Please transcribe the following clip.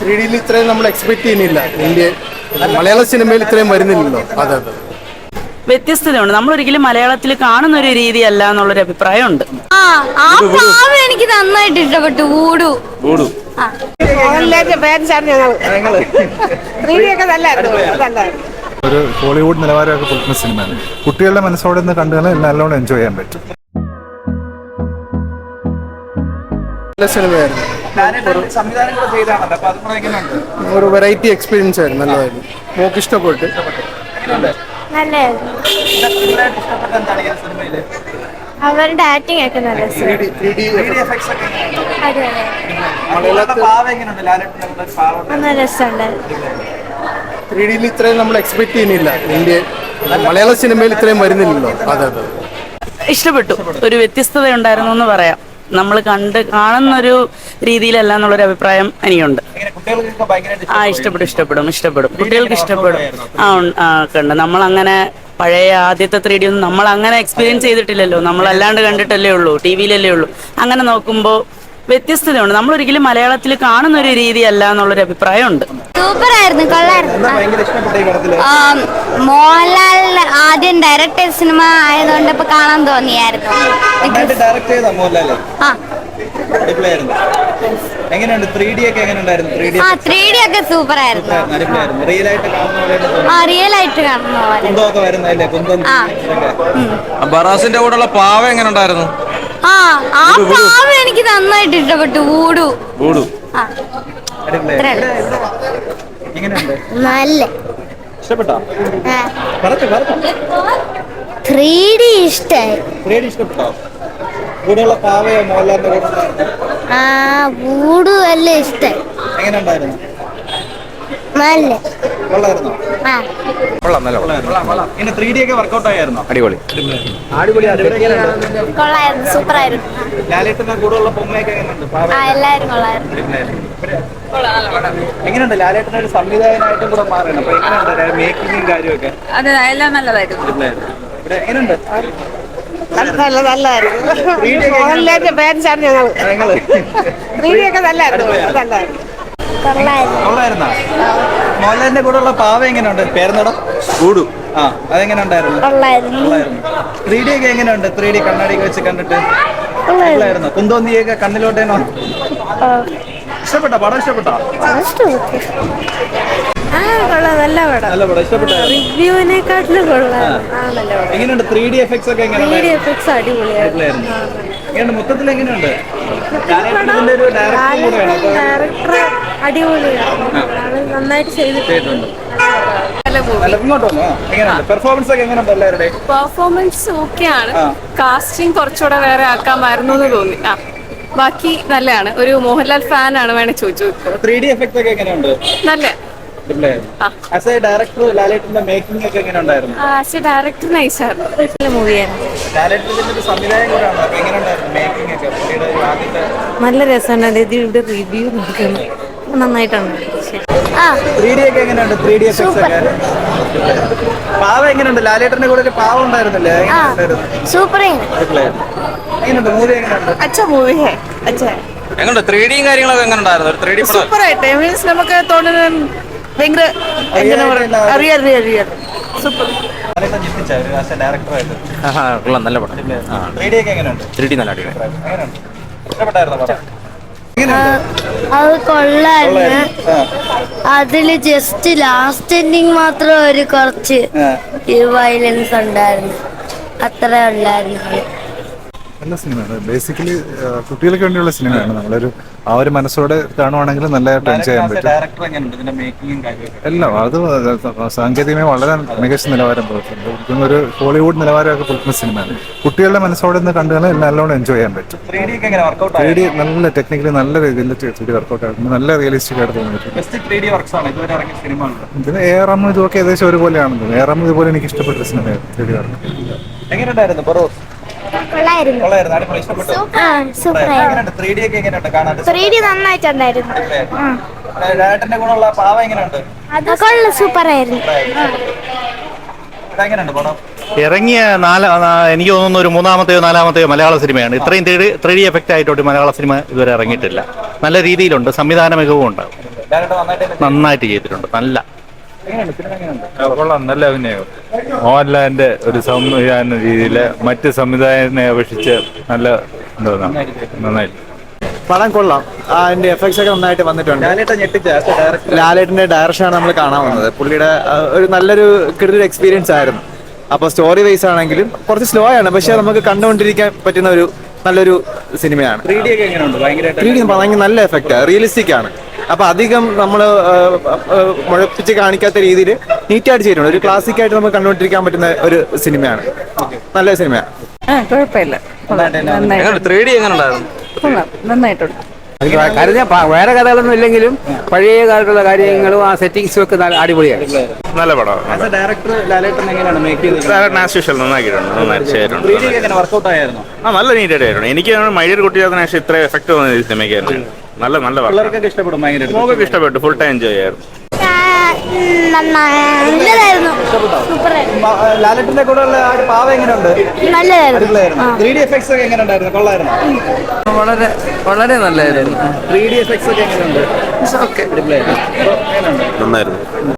3D ഇത്രയും നമ്മൾ expect ചെയ്യുന്നില്ല. ഇന്ത്യ മലയാള സിനിമയിൽ ഇത്രയും വരുന്നില്ലല്ലോ. അതെ അതെ, വ്യത്യസ്തതയുണ്ട്. നമ്മൾ ഒരിക്കലും മലയാളത്തിൽ കാണുന്ന ഒരു രീതിയല്ല എന്നുള്ളൊരു അഭിപ്രായമുണ്ട്. എനിക്ക് നന്നായിട്ട് ഇഷ്ടപ്പെട്ടു. ഒരു ഹോളിവുഡ് നിലവാരമൊക്കെ പുലർത്തുന്ന സിനിമയാണ്. കുട്ടികളുടെ മനസ്സോടെ നിന്ന് കണ്ടുകളെ നല്ലോണം എൻജോയ് ചെയ്യാൻ പറ്റും. നല്ല സിനിമയായിരുന്നു. ഒരു വെറൈറ്റി എക്സ്പീരിയൻസ് ആയിരുന്നു. നല്ലതായിരുന്നു. മോക്ക് ഇഷ്ടപ്പെട്ടു. അവരുടെ ആക്ടിങ് ഒക്കെ നല്ല രസമുണ്ടായിരുന്നു. 3D ഇത്രയും നമ്മൾ എക്സ്പെക്ട് ചെയ്യുന്നില്ല. ഇന്ത്യ മലയാള സിനിമയിൽ ഇത്രയും വരുന്നില്ലല്ലോ. അതെ അതെ, ഇഷ്ടപ്പെട്ടു. ഒരു വ്യത്യസ്തത ഉണ്ടായിരുന്നു എന്ന് പറയാം. നമ്മൾ കാണുന്നൊരു രീതിയിലല്ല എന്നുള്ളൊരു അഭിപ്രായം എനിക്കുണ്ട്. ഇഷ്ടപ്പെടും. കുട്ടികൾക്ക് ഇഷ്ടപ്പെടും. ഉണ്ട്. നമ്മളങ്ങനെ പഴയ ആദ്യത്തെ 3D ഒന്നും നമ്മൾ അങ്ങനെ എക്സ്പീരിയൻസ് ചെയ്തിട്ടില്ലല്ലോ. നമ്മളല്ലാണ്ട് കണ്ടിട്ടല്ലേ ഉള്ളൂ, TV-ലല്ലേ ഉള്ളൂ. അങ്ങനെ നോക്കുമ്പോൾ വ്യത്യസ്തതയുണ്ട്. നമ്മൾ ഒരിക്കലും മലയാളത്തിൽ കാണുന്ന ഒരു രീതിയല്ല എന്നുള്ളൊരു അഭിപ്രായം ഉണ്ട്. സൂപ്പറായിരുന്നു, കൊള്ളായിരുന്നു. മോഹൻലാൽ ആദ്യം ഡയറക്ടർ സിനിമ ആയതുകൊണ്ട് ഇപ്പൊ കാണാൻ തോന്നിയായിരുന്നു. 3D ഒക്കെ സൂപ്പറായിരുന്നു. റിയൽ ആയിട്ട് കാണുന്ന ബറാസിന്റെ കൂടെയുള്ള പാവ എങ്ങനെ ഉണ്ടായിരുന്നു? പാവ എനിക്ക് നന്നായിട്ട് ഇഷ്ടപ്പെട്ടു. നല്ല 3D ഇഷ്ടായി. വൂഡു എല്ലാം ഇഷ്ടായി. നല്ല അടിപൊളി. കൊള്ളായിരുന്നു, സൂപ്പറായിരുന്നു. എല്ലാരും കൊള്ളായിരുന്നു. എങ്ങനെയുണ്ട് ലാലേട്ടൻ ഒരു സംവിധായകനായിട്ടും കൂടെ മാറണം? അപ്പൊ എങ്ങനെയുണ്ട് മേക്കിങ്ങും കാര്യമൊക്കെ? അതെ, എല്ലാം നല്ലതായിരുന്നു. എങ്ങനെയുണ്ട്? മോഹൻലാലിന്റെ ഫാൻസാണ് ഞങ്ങൾ. 3D ഒക്കെ നല്ലായിരുന്നു. മോഹൻലാലിന്റെ കൂടെ ഉള്ള പാവ എങ്ങനെയുണ്ട്? പേരെന്നോടാ അതെങ്ങനെ ഉണ്ടായിരുന്നു? 3D ഒക്കെ എങ്ങനെയുണ്ട്? 3D കണ്ണാടിയൊക്കെ വെച്ച് കണ്ടിട്ട് കുന്തോന്നിയൊക്കെ കണ്ണിലോട്ടേനോ? ഇഷ്ടപ്പെട്ടോ? പടം ഇഷ്ടപ്പെട്ടോ? നല്ല പടം. റിവ്യൂവിനെക്കാട്ടിലും കൊള്ളാം. എങ്ങനെയുണ്ട്? 3D എഫക്ട്സ് ഒക്കെ എങ്ങനെയുണ്ട്? മൊത്തത്തിൽ എങ്ങനെയുണ്ട്? ഡയറക്ടർ അടിപൊളിയാണ്. നന്നായിട്ട് ചെയ്തിട്ടുണ്ട്. പെർഫോമൻസ് ഓക്കെയാണ്. കാസ്റ്റിംഗ് കുറച്ചുകൂടെ വേറെ ആക്കാമായിരുന്നു എന്ന് തോന്നി. ബാക്കി നല്ലതാണ്. ഒരു മോഹൻലാൽ ഫാൻ ആണ് വേണേ ചോദിച്ചു. 3D എഫക്ട്സ് ഒക്കെ എങ്ങനെയുണ്ട്? നല്ല ഡയറക്ടർ ലാലേട്ടന്റെ മേക്കിംഗ് ഒക്കെ എങ്ങനെ ഉണ്ടായിരുന്നു? ഡയറക്ടർ നൈസായിരുന്നു. നല്ല രസമാണ്. ഇവിടെ റിവ്യൂ നോക്കുന്നു. നന്നായിട്ടുണ്ട്. 3D ഒക്കെ എങ്ങനെയുണ്ട്? 3D എഫക്ട്സ് ഒക്കെ പാവ എങ്ങനെയുണ്ട്? ലാലേട്ടന്റെ കൂടെ ഒരു പാവ ഉണ്ടായിരുന്നില്ലേ? സൂപ്പർ. എങ്ങനെയുണ്ട് മൂവി? എങ്ങനെയുണ്ട്? എങ്ങനെയുണ്ട് 3D കാര്യങ്ങളൊക്കെ എങ്ങനെ ഉണ്ടായിരുന്നു? 3D സൂപ്പറായിട്ട് മീൻസ് നമുക്ക് തോന്നുന്നത് ഭയങ്കര സൂപ്പർ. നല്ല പടം. 3D ഒക്കെ എങ്ങനെയുണ്ട്? 3D നല്ല അടിപൊളി. അത് കൊള്ളായിരുന്നു. അതില് ജസ്റ്റ് ലാസ്റ്റ് എൻഡിങ് മാത്രം ഒരു കുറച്ച് വയലൻസ് ഉണ്ടായിരുന്നു. അത്ര ഉണ്ടായിരുന്നു. നല്ല സിനിമയാണ്. ബേസിക്കലി കുട്ടികൾക്ക് വേണ്ടിയുള്ള സിനിമയാണ്. നമ്മളൊരു ഒരു മനസ്സോടെ കാണുവാണെങ്കിൽ നല്ലതായിട്ട് എൻജോയ് ചെയ്യാൻ പറ്റും. എല്ലാം അത് സാങ്കേതികമായി വളരെ മികച്ച നിലവാരം പുലർത്തുന്നുണ്ട്. ഒരു ഹോളിവുഡ് നിലവാരമൊക്കെ പുലർത്തുന്ന സിനിമയാണ്. കുട്ടികളുടെ മനസ്സോടെ നിന്ന് കണ്ടുകളെ നല്ലോണം എൻജോയ് ചെയ്യാൻ പറ്റും. 3D നല്ല ടെക്നിക്കലി നല്ല രീതിയിൽ 3D വർക്കൗട്ട് ആയിട്ടുണ്ട്. നല്ല റിയലിസ്റ്റിക് ആയിട്ട് തോന്നിയിട്ടുണ്ട്. ഇതിന് AR ഇതൊക്കെ ഏകദേശം ഒരുപോലെയാണെന്ന്. AR ഇതുപോലെ എനിക്ക് ഇഷ്ടപ്പെട്ട സിനിമയാണ് 3D വർക്ക്. എങ്ങനെയുണ്ടായിരുന്നു? നന്നായിട്ടുണ്ടായിരുന്നു. സൂപ്പറായിരുന്നു. ഇറങ്ങിയ എനിക്ക് തോന്നുന്നു ഒരു മൂന്നാമത്തെയോ നാലാമത്തെയോ മലയാള സിനിമയാണ്. ഇത്രയും 3D എഫക്റ്റ് ആയിട്ടോട്ട് മലയാള സിനിമ ഇതുവരെ ഇറങ്ങിയിട്ടില്ല. നല്ല രീതിയിലുണ്ട്. സംവിധാന മികവും ഉണ്ട്. ലാലേട്ടൻ നന്നായിട്ട് നന്നായിട്ട് ചെയ്തിട്ടുണ്ട്. നല്ല എങ്ങനെയുണ്ട് സിനിമ എങ്ങനെയുണ്ട്? കൊള്ളാം, നല്ല അഭിനയം. മോഹൻലാലിന്റെ ഒരു സംവിധാന രീതിയില് മറ്റ് സംവിധായകനെ അപേക്ഷിച്ച് നല്ല നന്നായിട്ട്. പടം കൊള്ളാം, അതിന്റെ എഫക്ട്സ് ഒക്കെ നന്നായിട്ട് വന്നിട്ടുണ്ട്. ലാലേട്ടൻ ഞെട്ടിച്ച ഡയറക്ടർ ലാലേട്ടിന്റെ ഡയറക്ഷനാണ് നമ്മൾ കാണാൻ വന്നത്. പുള്ളിയുടെ ഒരു നല്ലൊരു കിടിലൊരു എക്സ്പീരിയൻസ് ആയിരുന്നു. അപ്പോൾ സ്റ്റോറി വൈസ് ആണെങ്കിലും കുറച്ച് സ്ലോ ആണ്, പക്ഷെ നമുക്ക് കണ്ടുകൊണ്ടിരിക്കാൻ പറ്റുന്ന ഒരു നല്ലൊരു സിനിമയാണ്. 3D ഒക്കെ എങ്ങനെയുണ്ട്? ഭയങ്കരമായിട്ട് 3D ഭയങ്കര നല്ല എഫക്റ്റ്, റിയലിസ്റ്റിക് ആണ്. അപ്പൊ അധികം നമ്മൾ മുഴപ്പിച്ച് കാണിക്കാത്ത രീതിയിൽ നീറ്റായിട്ട് ചെയ്തിട്ടുണ്ട്. ഒരു ക്ലാസിക് ആയിട്ട് നമുക്ക് കണ്ടുകൊണ്ടിരിക്കാൻ പറ്റുന്ന ഒരു സിനിമയാണ്. നല്ല സിനിമയാണ്. കുഴപ്പമില്ല, നന്നായിട്ട് 3D എങ്ങനെ ഉണ്ടായിരുന്നു? കൊള്ളാം, നന്നായിട്ടുണ്ട്. കാര്യം വേറെ കഥകളൊന്നും ഇല്ലെങ്കിലും പഴയ കാലത്തുള്ള കാര്യങ്ങളും ആ സെറ്റിങ്സും ഒക്കെ അടിപൊളിയാണ്. നല്ല പടമാണ്. ആസ് എ ഡയറക്ടർ ലാലേട്ടൻ എങ്ങനെയാണ് മേക്ക് ചെയ്തത്? ആസ്യൂഷ്വൽ നന്നാക്കിയിട്ടുണ്ട്, നന്നായിട്ട് ചെയ്തിട്ടുണ്ട്. 3D ഒക്കെ എങ്ങനെ വർക്കൗട്ട് ആയിരുന്നു? നല്ല നീറ്റായിട്ട് ആയിരുന്നു. എനിക്ക് മൈഡിയർ കുട്ടികൾക്ക് ശേഷം ഇത്ര എഫക്ട് തോന്നിയത് ഈ സിനിമയ്ക്ക് തന്നെ. നല്ല നല്ല പടം. പിള്ളേർക്കൊക്കെ ഇഷ്ടപ്പെടും ഭയങ്കര. മോക്കൊക്കെ ഇഷ്ടപ്പെട്ടു, ഫുൾ ടൈം എൻജോയ് ആയിരുന്നു. നല്ലതായിരുന്നു. സൂപ്പർ ലാലേട്ടന്റെ കൂടെ ഉള്ള ആ ഒരു പാവ എങ്ങനെയുണ്ട്? നല്ലതായിരുന്നു. അടിപൊളിയായിരുന്നു. 3D എഫക്ട്സ് ഒക്കെ എങ്ങനെ ഉണ്ടായിരുന്നു? കൊള്ളായിരുന്നു. വളരെ വളരെ നല്ലതായിരുന്നു. 3D എഫക്ട്സ് ഒക്കെ എങ്ങനെയുണ്ട്? ഓക്കെ. അടിപൊളിയായിരുന്നു. എങ്ങനെയുണ്ട്? നന്നായിരുന്നു.